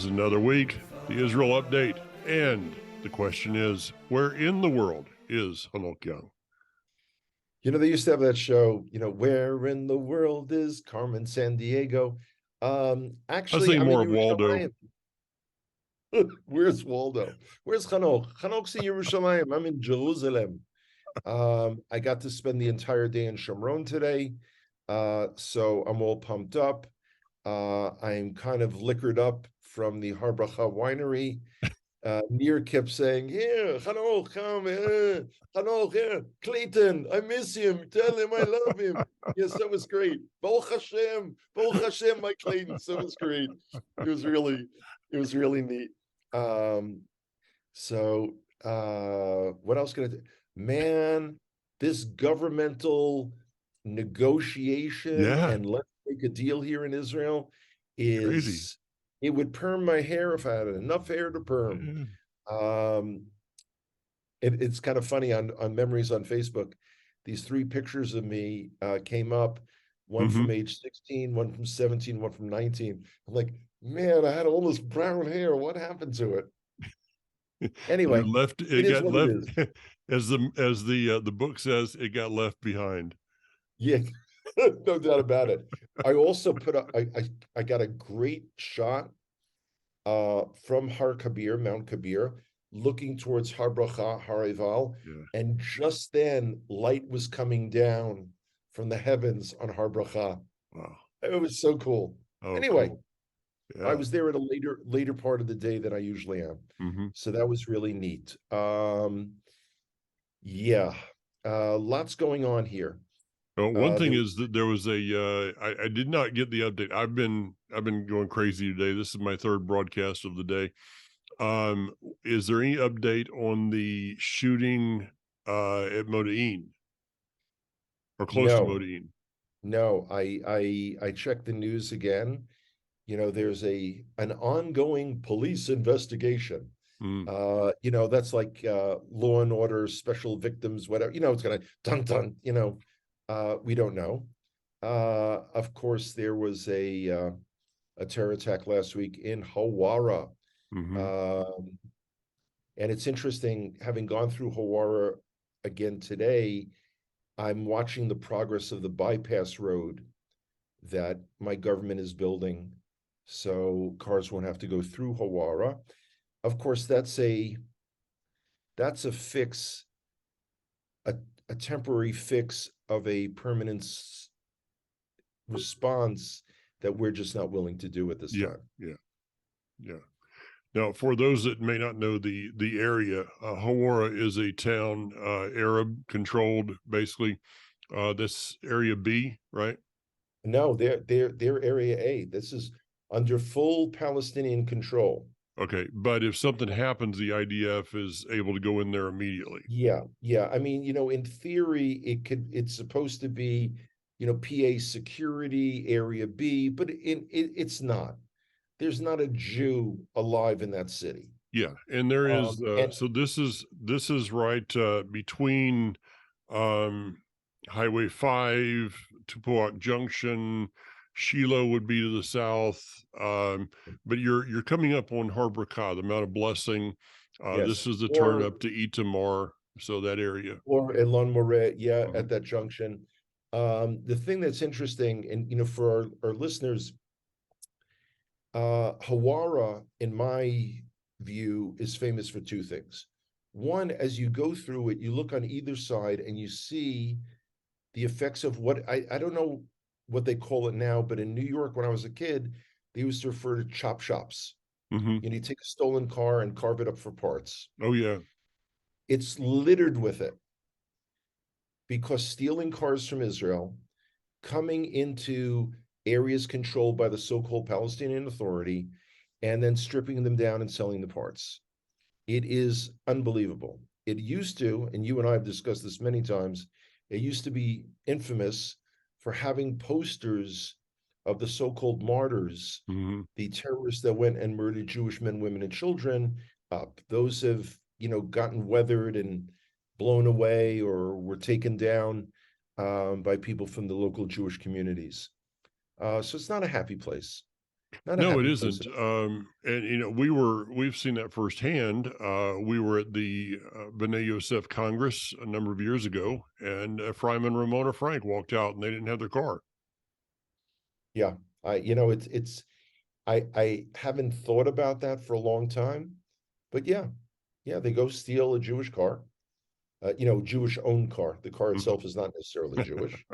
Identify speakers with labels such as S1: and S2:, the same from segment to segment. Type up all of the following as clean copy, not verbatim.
S1: is another week, the Israel Update, and the question is, where in the world is Hanok Young?
S2: They used to have that show, where in the world is Carmen Sandiego?
S1: I was
S2: Actually,
S1: thinking
S2: I'm in
S1: more of Waldo.
S2: Yerushalayim. Where's Waldo? Where's Hanok? Hanok's in Yerushalayim. I'm in Jerusalem. I got to spend the entire day in Shomron today, so I'm all pumped up. I'm kind of liquored up from the Har Bracha winery. Nir kept saying, "Here, Hanok, come here, Hanok, here, Clayton, I miss him. Tell him I love him." Yes, that was great. Baruch Hashem, my Clayton. So it was great. It was really neat. So what else can I do? Man, this governmental negotiation
S1: Yeah,
S2: and let's make a deal here in Israel
S1: crazy.
S2: it would perm my hair if I had enough hair to perm. Um, it's kind of funny on memories on Facebook. These three pictures of me came up, one
S1: Mm-hmm.
S2: from age 16, one from 17, one from 19. I'm like, man, I had all this brown hair. What happened to it? Anyway,
S1: It
S2: it is
S1: got
S2: what it
S1: left
S2: is.
S1: as the book says, it got left behind.
S2: Yeah, no doubt about it. I also put up, I got a great shot from Har Kabir, Mount Kabir, looking towards Har Bracha, Har Eval,
S1: Yeah.
S2: and just then light was coming down from the heavens on Har Bracha.
S1: Wow.
S2: It was so cool.
S1: Oh,
S2: Anyway,
S1: cool.
S2: I
S1: Yeah.
S2: was there at a later part of the day than I usually am.
S1: Mm-hmm.
S2: So that was really neat. Yeah, lots going on here.
S1: Well, one thing
S2: There,
S1: is that there was I did not get the update. I've been going crazy today. This is my third broadcast of the day. Is there any update on the shooting at Modi'in or close to
S2: no,
S1: Modi'in?
S2: no, I checked the news again. There's an ongoing police investigation.
S1: Mm.
S2: That's like Law and Order, Special Victims, whatever. It's gonna dun dun. We don't know. Of course, there was a terror attack last week in Hawara,
S1: Mm-hmm.
S2: um, and it's interesting having gone through Hawara again today. I'm watching the progress of the bypass road that my government is building, so cars won't have to go through Hawara. Of course, that's a fix, a, a temporary fix of a permanent response that we're just not willing to do at this
S1: Yeah,
S2: time.
S1: yeah. Now, for those that may not know the area, Hawara is a town, Arab controlled, basically. This area B, right?
S2: No, they're Area A. This is under full Palestinian control.
S1: Okay, but if something happens, the IDF is able to go in there immediately.
S2: Yeah. I mean, in theory, it's supposed to be, PA security, Area B, but it's not. There's not a Jew alive in that city.
S1: Yeah, and there is
S2: And
S1: so this is right between um Highway 5, Tupuoc Junction, Shiloh would be to the south. But you're coming up on Har Bracha, the Mount of Blessing. This
S2: yes,
S1: is the turn up to Itamar, so that area.
S2: or Elon Moret, yeah,
S1: Mhm.
S2: at that junction. The thing that's interesting, and for our listeners, Hawara, in my view, is famous for two things. One, as you go through it, you look on either side and you see the effects of what I don't know what they call it now, but in New York, when I was a kid, they used to refer to chop shops.
S1: Mhm.
S2: You take a stolen car and carve it up for parts.
S1: Oh yeah.
S2: It's littered with it because stealing cars from Israel, coming into areas controlled by the so-called Palestinian Authority, and then stripping them down and selling the parts. It is unbelievable. It used to, and you and I have discussed this many times, it used to be infamous for having posters of the so-called martyrs,
S1: Mhm.
S2: the terrorists that went and murdered Jewish men, women, and children. Those have, gotten weathered and blown away or were taken down by people from the local Jewish communities. So it's not a happy place. Not a
S1: No, it
S2: happy place.
S1: isn't. And we've seen that firsthand. We were at the B'nai Yosef Congress a number of years ago, and Ephraim and Ramona Frank walked out, and they didn't have their car.
S2: Yeah, I haven't thought about that for a long time, but yeah, they go steal a Jewish car, Jewish-owned car. The car
S1: Mhm.
S2: itself is not necessarily Jewish,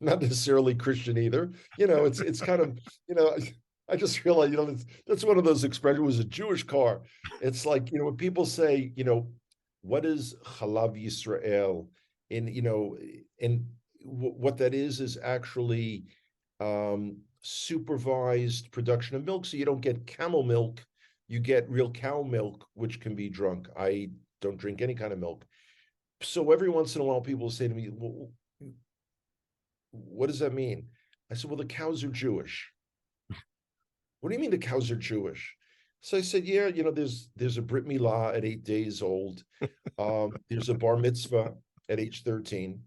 S2: not necessarily Christian either. It's kind of, I just realized, that's one of those expressions. It was a Jewish car. It's like, when people say, what is Chalav Yisrael? In, and what that is actually supervised production of milk. So you don't get camel milk, you get real cow milk, which can be drunk. I don't drink any kind of milk. So every once in a while, people say to me, well, what does that mean? I said, well, the cows are Jewish. What do you mean the cows are Jewish? So I said, yeah, there's a Brit Milah at 8 days old. There's a bar mitzvah at age 13.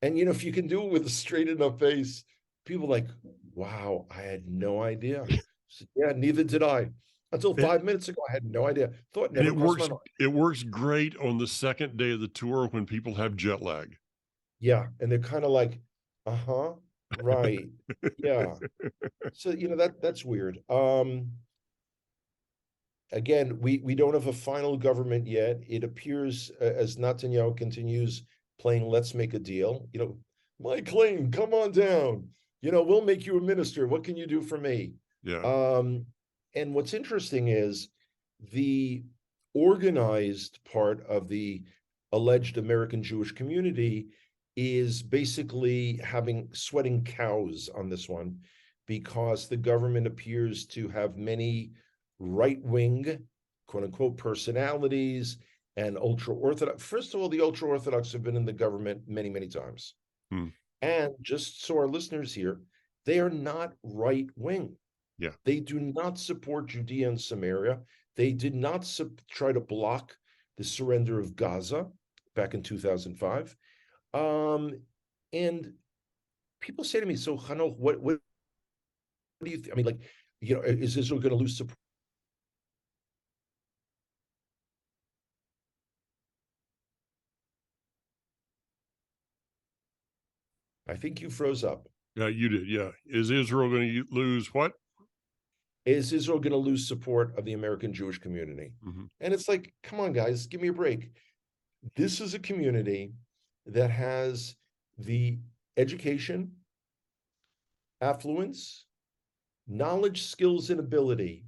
S2: And if you can do it with a straight enough face, people are like, wow, I had no idea. I said, yeah, neither did I. Until
S1: And,
S2: 5 minutes ago, I had no idea. Thought
S1: and
S2: never crossed my mind.
S1: it works great on the second day of the tour when people have jet lag.
S2: Yeah. And they're kind of like, uh-huh, right. Yeah. So that's weird. Again, we don't have a final government yet. It appears as Netanyahu continues playing let's make a deal. Mike Lane, come on down. We'll make you a minister. What can you do for me?
S1: Yeah.
S2: And what's interesting is the organized part of the alleged American Jewish community is basically sweating cows on this one because the government appears to have many right-wing, quote unquote, personalities and ultra-Orthodox. First of all, the ultra-Orthodox have been in the government many, many times.
S1: Hmm.
S2: And just so our listeners here, they are not right-wing.
S1: Yeah.
S2: They do not support Judea and Samaria. They did not try to block the surrender of Gaza back in 2005. And people say to me, so Hanoch, what do you think? I mean, like, is Israel going to lose support? I think you froze up.
S1: Yeah, you did. Yeah. Is Israel going to lose what?
S2: Is Israel going to lose support of the American Jewish community?
S1: Mm-hmm.
S2: And it's like, come on, guys, give me a break. This is a community that has the education, affluence, knowledge, skills, and ability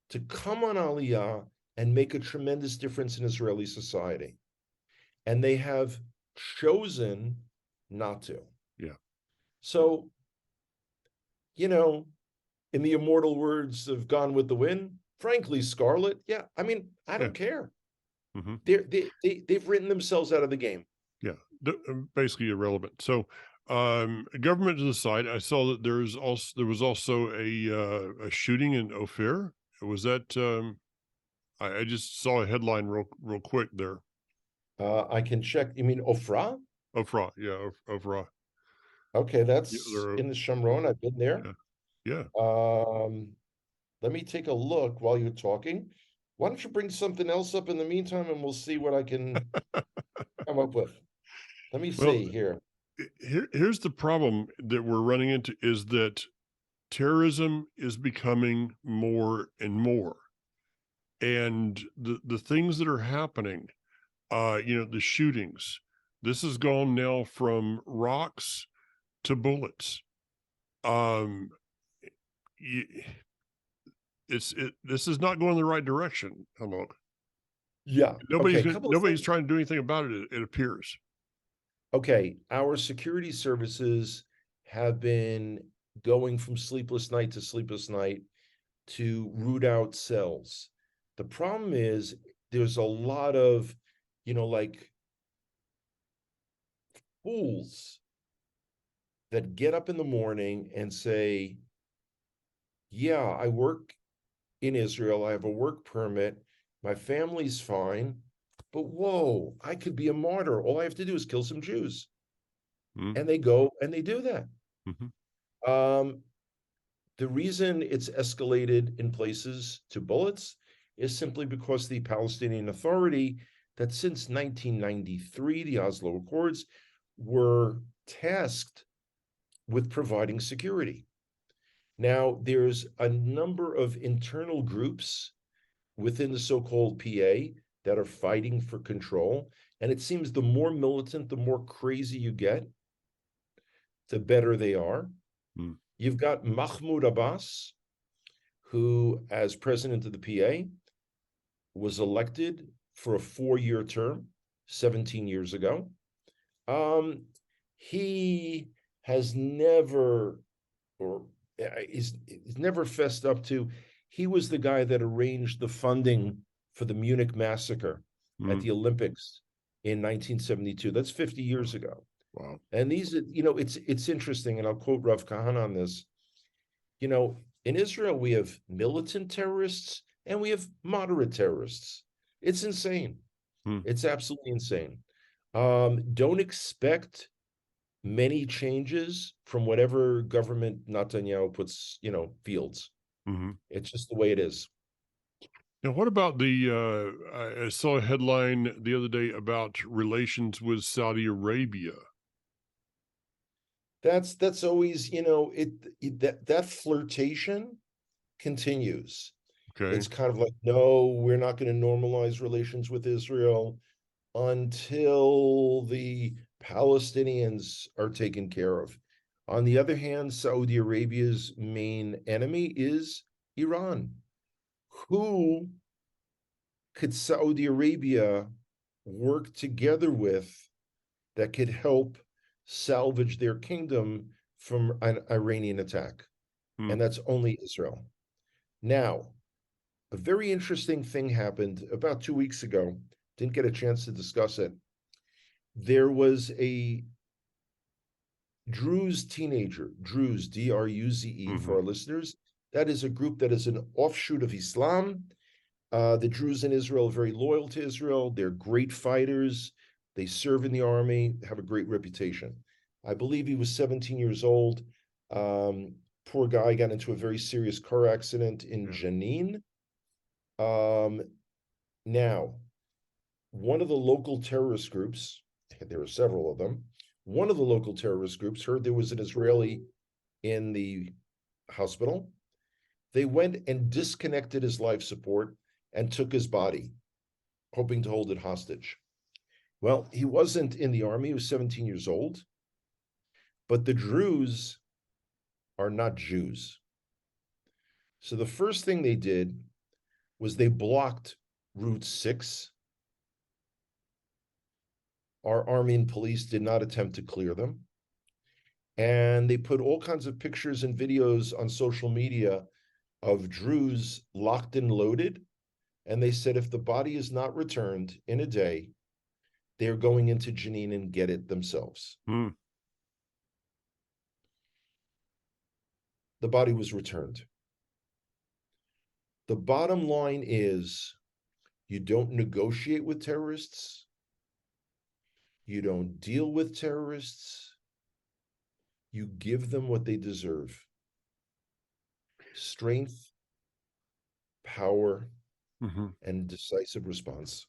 S2: to come on Aliyah and make a tremendous difference in Israeli society. And they have chosen not to.
S1: Yeah.
S2: So, in the immortal words of Gone with the Wind, frankly, Scarlet, yeah, I mean, I
S1: Yeah.
S2: don't care.
S1: Mm-hmm.
S2: They've written themselves out of the game.
S1: Yeah. Basically irrelevant. So, government to the side, I saw that there was also a shooting in Ophir. Was that, I just saw a headline real quick there.
S2: I can check. You mean Ofra?
S1: Ofra. Yeah. Ofra.
S2: Okay,
S1: Yeah.
S2: that's in the Shomron. I've been there.
S1: Yeah. Yeah.
S2: Let me take a look while you're talking. Why don't you bring something else up in the meantime, and we'll see what I can come up with. Let me
S1: Well,
S2: see here.
S1: here's the problem that we're running into is that terrorism is becoming more and more. And the things that are happening, the shootings, this has gone now from rocks to bullets. Um, this is not going the right direction. Hello.
S2: Yeah. Okay.
S1: Nobody's trying to do anything about it. It appears.
S2: Okay. Our security services have been going from sleepless night to sleepless night to root out cells. The problem is there's a lot of, like fools that get up in the morning and say, yeah, I work in Israel. I have a work permit. My family's fine. But whoa, I could be a martyr. All I have to do is kill some Jews.
S1: Mm-hmm.
S2: And they go and they do that.
S1: Mm-hmm.
S2: Um, The reason it's escalated in places to bullets is simply because the Palestinian Authority, that since 1993, the Oslo Accords, were tasked with providing security. Now, there's a number of internal groups within the so-called PA that are fighting for control. And it seems the more militant, the more crazy you get, the better they are.
S1: Mm.
S2: You've got Mahmoud Abbas, who, as president of the PA, was elected for a 4-year term 17 years ago. He has never, or he's never fessed up to, he was the guy that arranged the funding for the Munich massacre at
S1: Mm.
S2: the Olympics in 1972. That's 50 years ago.
S1: Wow.
S2: And these, it's interesting, and I'll quote Rav Kahana on this. In Israel, we have militant terrorists and we have moderate terrorists. It's insane.
S1: Mm.
S2: It's absolutely insane. Don't expect many changes from whatever government Netanyahu puts, fields.
S1: Mm-hmm.
S2: It's just the way it is.
S1: Now, what about I saw a headline the other day about relations with Saudi Arabia.
S2: That's always, that flirtation continues.
S1: Okay.
S2: It's kind of like, no, we're not going to normalize relations with Israel until the Palestinians are taken care of. On the other hand, Saudi Arabia's main enemy is Iran. Who could Saudi Arabia work together with that could help salvage their kingdom from an Iranian attack?
S1: Hmm.
S2: And that's only Israel. Now, a very interesting thing happened about 2 weeks ago. Didn't get a chance to discuss it. There was a Druze teenager, Druze, Druze, for
S1: Mm-hmm.
S2: our listeners. That is a group that is an offshoot of Islam. The Druze in Israel are very loyal to Israel. They're great fighters. They serve in the army, have a great reputation. I believe he was 17 years old. Poor guy got into a very serious car accident in Jenin. Now, one of the local terrorist groups, there are several of them, one of the local terrorist groups heard there was an Israeli in the hospital. They went and disconnected his life support and took his body, hoping to hold it hostage. Well, he wasn't in the army, he was 17 years old, but the Druze are not Jews. So the first thing they did was they blocked Route 6. Our army and police did not attempt to clear them. And they put all kinds of pictures and videos on social media of Druze locked and loaded. And they said if the body is not returned in a day, they're going into Jenin and get it themselves.
S1: Hmm.
S2: The body was returned. The bottom line is you don't negotiate with terrorists. You don't deal with terrorists. You give them what they deserve. Strength, power,
S1: Mm-hmm.
S2: and decisive response.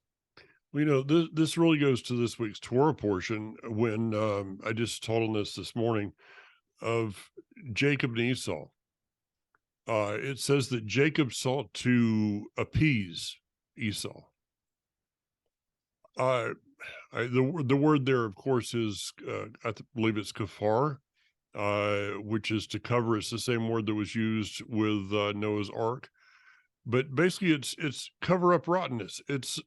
S1: Well, this really goes to this week's Torah portion when I just taught on this morning of Jacob and Esau. It says that Jacob sought to appease Esau. The word there, of course, is I believe it's kafar, which is to cover. It's the same word that was used with Noah's Ark, but basically, it's cover up rottenness. It's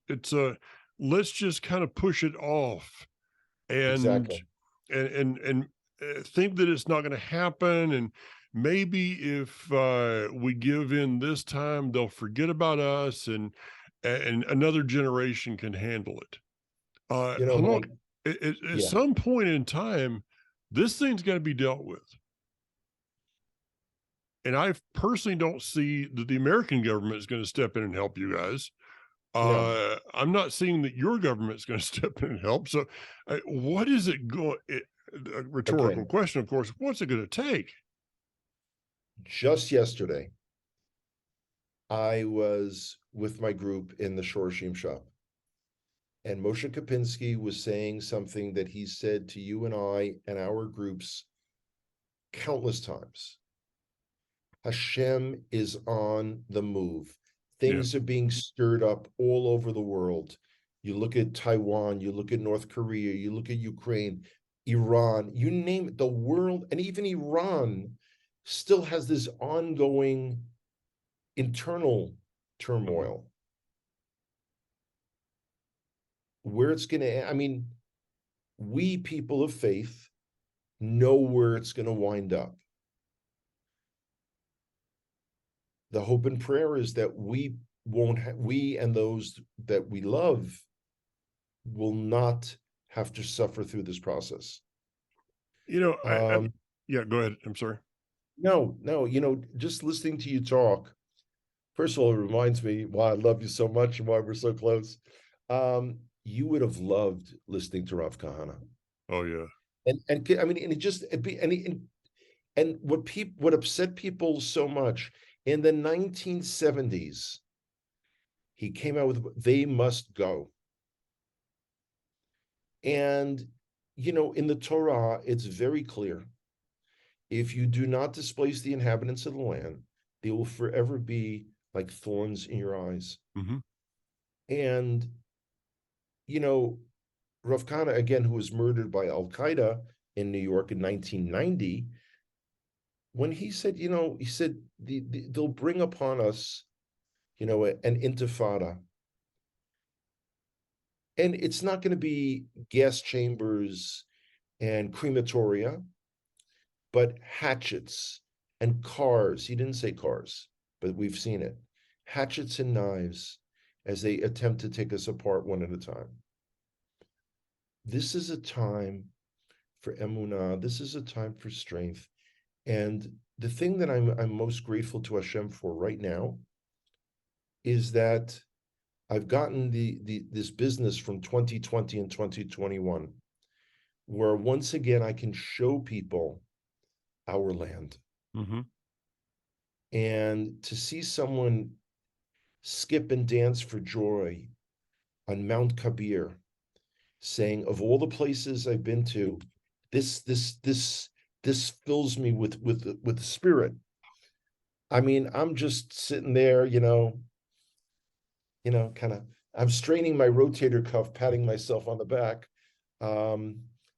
S1: let's just kind of push it off and
S2: Exactly.
S1: think that it's not going to happen, and maybe if we give in this time, they'll forget about us, and another generation can handle it. Look, at
S2: Yeah,
S1: some point in time, this thing's got to be dealt with. And I personally don't see that the American government is going to step in and help you guys.
S2: no.
S1: I'm not seeing that your government's going to step in and help. So, what is it going? A
S2: Okay.
S1: rhetorical question, of course. What's it going to take?
S2: Just yesterday, I was with my group in the Shorashim shop, and Moshe Kapinski was saying something that he said to you and I and our groups countless times. HaShem is on the move.
S1: Yeah.
S2: Things are being stirred up all over the world. You look at Taiwan, you look at North Korea, you look at Ukraine, Iran, you name it, the world, and even Iran still has this ongoing internal
S1: Mhm.
S2: turmoil. Where it's going to, I mean, we people of faith know where it's going to wind up. The hope and prayer is that we won't, we and those that we love will not have to suffer through this process.
S1: You know,
S2: Um,
S1: yeah, go ahead. I'm sorry.
S2: no, just listening to you talk, first of all, it reminds me why I love you so much and why we're so close. You would have loved listening to Rav Kahana.
S1: Oh yeah.
S2: And I mean, and it just it be and what upset people so much in the 1970s, he came out with "They Must Go," and in the Torah, it's very clear: if you do not displace the inhabitants of the land, they will forever be like thorns in your eyes.
S1: Hmm.
S2: And you know, Rav Kahana, again, who was murdered by Al Qaeda in New York in 1990, when he said, he said they'll bring upon us, an intifada, and it's not going to be gas chambers and crematoria, but hatchets and cars. He didn't say cars, but we've seen it. Hatchets and knives as they attempt to take us apart one at a time. This is a time for emunah. This is a time for strength. And the thing that I'm most grateful to Hashem for right now is that I've gotten this business from 2020 and 2021, where once again I can show people our land.
S1: Hmm.
S2: And to see someone skip and dance for joy on Mount Kabir, saying, of all the places I've been to, this fills me with spirit. I mean, I'm just sitting there, kind of, I'm straining my rotator cuff, patting myself on the back. Um,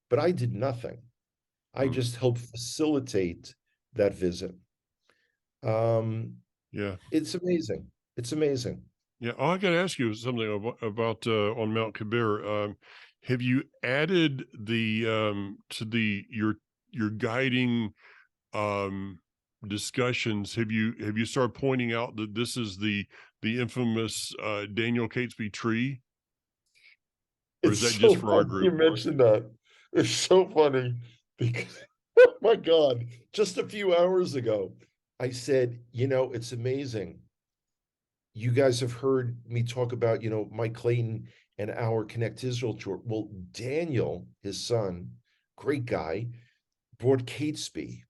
S2: but I did nothing. I
S1: Mm.
S2: just helped facilitate that visit. Um,
S1: Yeah.
S2: it's amazing. It's amazing.
S1: Yeah. Oh, I got to ask you something about on Mount Kabir. Have you added the to the your guiding um discussions? Have you started pointing out that this is the infamous Daniel Catesby tree, or
S2: It's
S1: is that just
S2: so
S1: for our
S2: funny you
S1: group?
S2: mentioned that. It's so funny because, oh my God, just a few hours ago, I said, it's amazing. You guys have heard me talk about, Mike Clayton and our Connect Israel tour. Well, Daniel, his son, great guy, brought Catesby,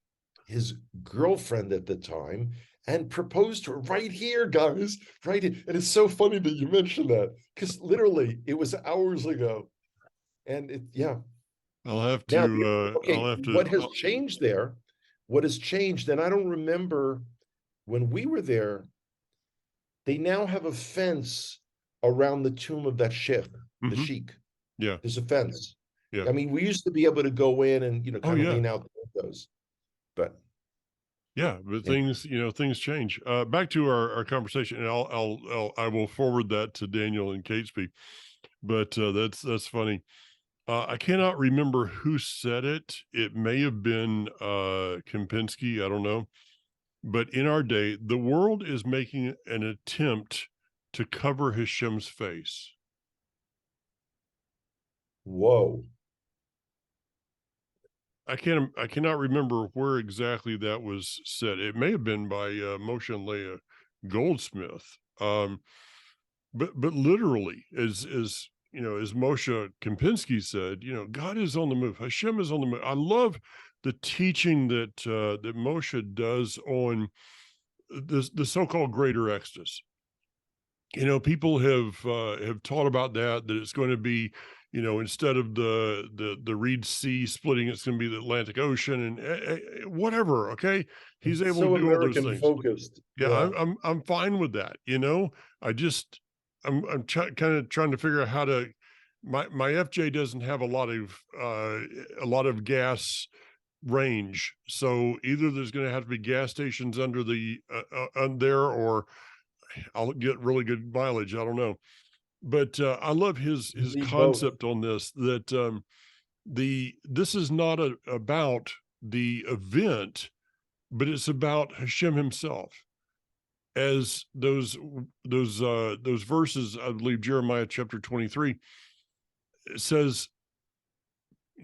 S2: his girlfriend at the time, and proposed to her right here, guys, right here. And it's so funny that you mentioned that because literally it was hours ago. And yeah.
S1: I'll have
S2: Now,
S1: to.
S2: okay, what has changed there? What has changed? And I don't remember when we were there, they now have a fence around the tomb of that sheikh, the
S1: Mhm.
S2: sheik.
S1: Yeah.
S2: There's a fence.
S1: Yeah.
S2: I mean, we used to be able to go in and,
S1: Oh
S2: kind of
S1: yeah.
S2: lean out the windows, but
S1: Yeah, but
S2: yeah.
S1: things change. Back to our conversation, and I will forward that to Daniel and Catesby. But that's funny. I cannot remember who said it. It may have been Kempinski. I don't know. But in our day, the world is making an attempt to cover Hashem's face.
S2: Whoa.
S1: I cannot remember where exactly that was said. It may have been by Moshe and Leah Goldsmith. But literally, as Moshe Kempinski said, God is on the move. Hashem is on the move. I love the teaching that that Moshe does on the so-called greater exodus. You know, people have taught about that it's going to be, you know, instead of the Reed Sea splitting, it's going to be the Atlantic Ocean and whatever. Okay, he's
S2: It's
S1: able to
S2: so
S1: do all those
S2: American
S1: things.
S2: focused.
S1: Yeah,
S2: Yeah.
S1: I'm fine with that. You know, I just kind of trying to figure out how to. My FJ doesn't have a lot of gas range, so either there's going to have to be gas stations under the there, or I'll get really good mileage. I don't know, but I love
S2: You
S1: his
S2: need both.
S1: concept on this. That this is not about the event, but it's about Hashem himself. As those verses, I believe Jeremiah chapter 23 says,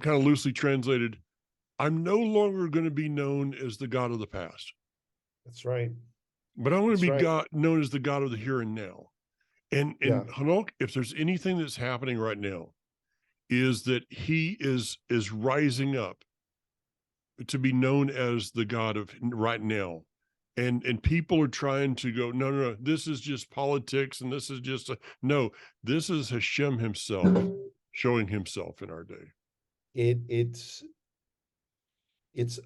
S1: kind of loosely translated, "I'm no longer going to be known as the God of the past,
S2: That's right.
S1: but I'm going to
S2: That's
S1: be
S2: right.
S1: God known as the God of the here and now." And
S2: Yeah.
S1: Hanok, if there's anything that's happening right now, is that he is rising up to be known as the God of right now. And people are trying to go, no, no, no, this is just politics, and this is just no, this is Hashem himself showing himself in our day.
S2: It's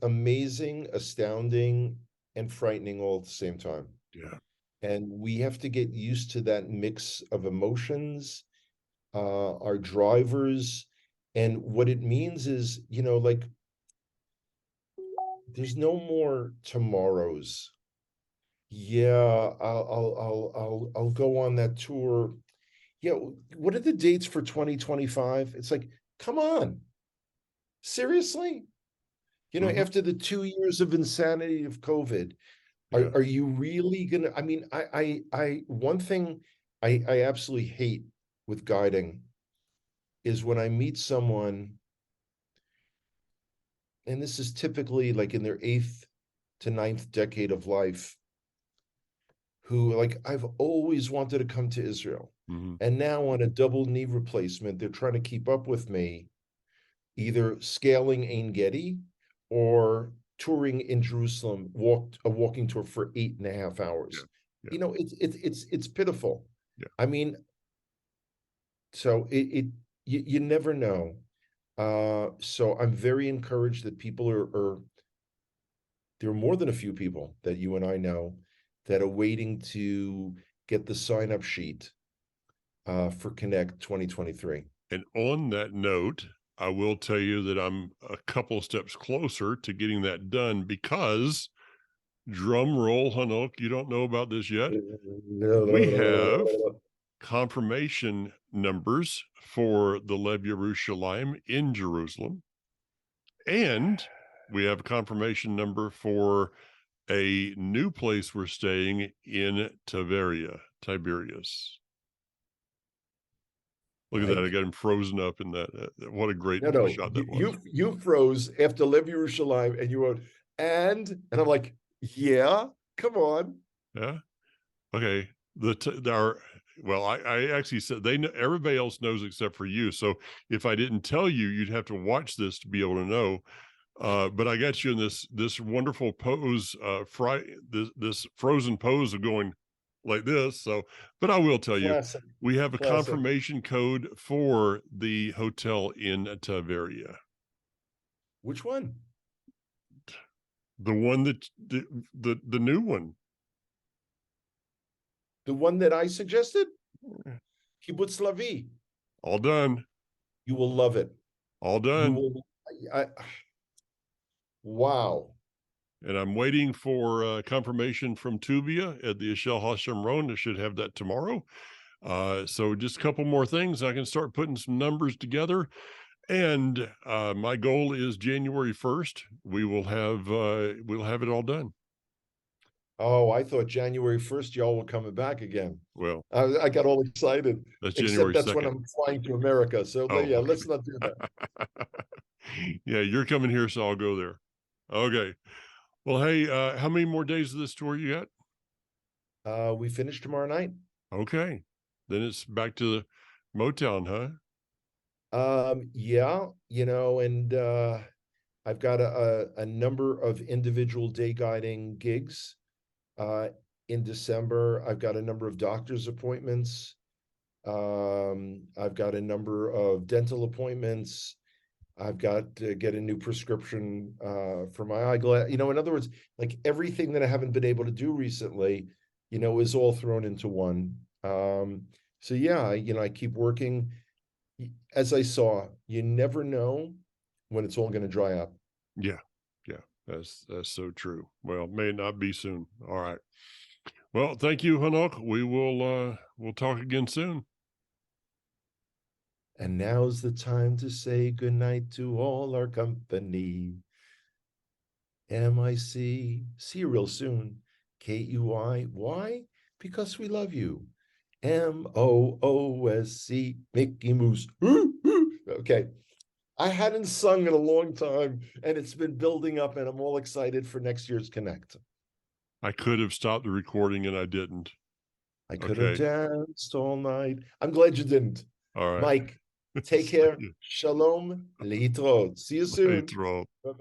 S2: amazing, astounding, and frightening all at the same time.
S1: Yeah.
S2: And we have to get used to that mix of emotions, our drivers. And what it means is, like there's no more tomorrows. Yeah, I'll go on that tour. Yeah, what are the dates for 2025? It's like, come on, seriously?
S1: Hmm.
S2: After the 2 years of insanity of COVID,
S1: Yeah.
S2: are you really gonna? I mean, one thing I absolutely hate with guiding is when I meet someone, and this is typically like in their eighth to ninth decade of life, who like I've always wanted to come to Israel.
S1: Hmm.
S2: And now on a double knee replacement, they're trying to keep up with me, either scaling Ein Gedi or touring in Jerusalem, walked a walking tour for 8.5 hours.
S1: Yeah. Yeah.
S2: It's pitiful.
S1: Yeah.
S2: I mean, so you never know. So I'm very encouraged that people are there are more than a few people that you and I know that are waiting to get the sign up sheet for Connect 2023.
S1: And on that note, I will tell you that I'm a couple steps closer to getting that done because, drum roll, Hanok, you don't know about this yet. We have confirmation numbers for the Lev Yerushalayim in Jerusalem, and we have a confirmation number for a new place we're staying in Tiberias. Look at that! I
S2: I
S1: got him frozen up in that. What a great
S2: no,
S1: shot
S2: you
S1: that was!
S2: you froze after Lev Yerushalayim, and you wrote and I'm like, yeah, come on.
S1: Yeah. Okay. Well, I actually said they know, everybody else knows except for you. So if I didn't tell you, you'd have to watch this to be able to know. But I got you in this wonderful pose, this frozen pose of going like this. So, but I will tell you,
S2: Classic,
S1: we have a
S2: classic.
S1: confirmation code for the hotel in Taveria.
S2: Which one?
S1: The one that the new one.
S2: The one that I suggested? Kibbutz Lavi.
S1: All done.
S2: You will love it.
S1: All
S2: You
S1: done.
S2: will. Wow.
S1: And I'm waiting for confirmation from Tuvia at the HaShem Roan. I should have that tomorrow. So just a couple more things. I can start putting some numbers together. And my goal is January 1st. We'll have it all done.
S2: Oh, I thought January 1st, y'all were coming back again.
S1: Well,
S2: I got all excited,
S1: that's
S2: except
S1: January
S2: that's when
S1: 2nd.
S2: I'm flying to America. So
S1: Oh,
S2: yeah,
S1: okay.
S2: let's not do that.
S1: Yeah, you're coming here, so I'll go there. Okay. Well, hey, how many more days of this tour you got?
S2: We finish tomorrow night.
S1: Okay. Then it's back to the Motown, huh?
S2: Yeah, and I've got a number of individual day guiding gigs in December. I've got a number of doctor's appointments. I've got a number of dental appointments. I've got to get a new prescription for my eyeglass. In other words, like everything that I haven't been able to do recently, is all thrown into one. So yeah, I keep working. As I saw, you never know when it's all going to dry up.
S1: Yeah. Yeah. That's so true. Well, may not be soon. All right. Well, thank you, Hanok. We'll talk again soon.
S2: And now's the time to say goodnight to all our company. MIC. See you real soon. KUI. Why? Because we love you. MOOSC. Mickey Mouse. Okay. I hadn't sung in a long time, and it's been building up, and I'm all excited for next year's Connect.
S1: I could have stopped the recording and I didn't.
S2: I could have
S1: Okay.
S2: danced all night. I'm glad you didn't.
S1: All right.
S2: Mike, take care. Shalom. Leitrot. See you
S1: Hey,
S2: soon.
S1: throw.